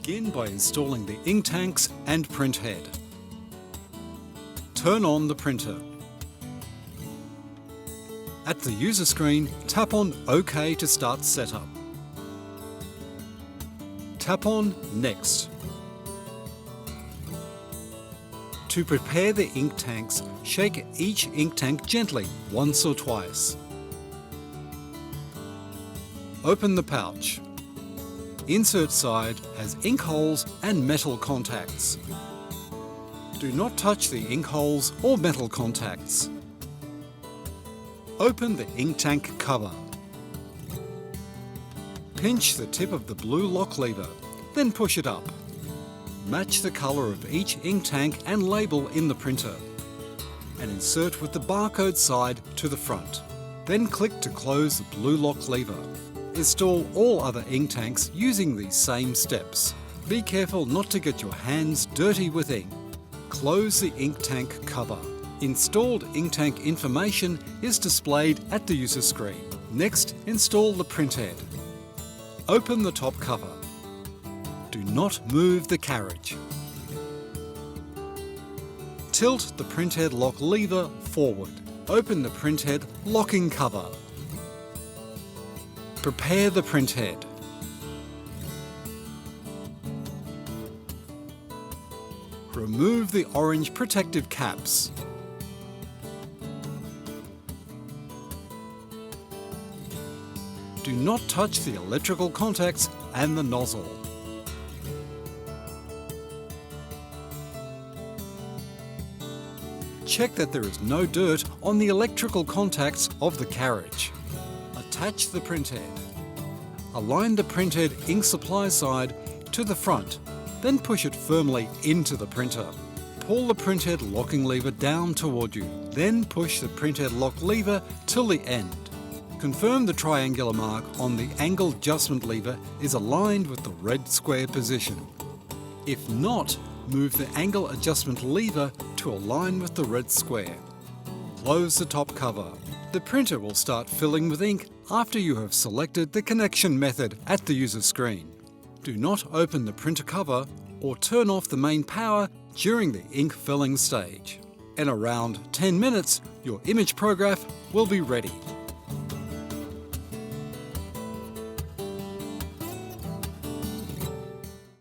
Begin by installing the ink tanks and printhead. Turn on the printer. At the user screen, tap on OK to start setup. Tap on Next. To prepare the ink tanks, shake each ink tank gently once or twice. Open the pouch. Insert side has ink holes and metal contacts. Do not touch the ink holes or metal contacts. Open the ink tank cover. Pinch the tip of the blue lock lever, then push it up. Match the colour of each ink tank and label in the printer, and insert with the barcode side to the front. Then click to close the blue lock lever. Install all other ink tanks using these same steps. Be careful not to get your hands dirty with ink. Close the ink tank cover. Installed ink tank information is displayed at the user screen. Next, install the printhead. Open the top cover. Do not move the carriage. Tilt the printhead lock lever forward. Open the printhead locking cover. Prepare the printhead. Remove the orange protective caps. Do not touch the electrical contacts and the nozzle. Check that there is no dirt on the electrical contacts of the carriage. Attach the printhead. Align the printhead ink supply side to the front, then push it firmly into the printer. Pull the printhead locking lever down toward you, then push the printhead lock lever till the end. Confirm the triangular mark on the angle adjustment lever is aligned with the red square position. If not, move the angle adjustment lever to align with the red square. Close the top cover. The printer will start filling with ink after you have selected the connection method at the user screen. Do not open the printer cover or turn off the main power during the ink filling stage. In around 10 minutes, your image prograph will be ready.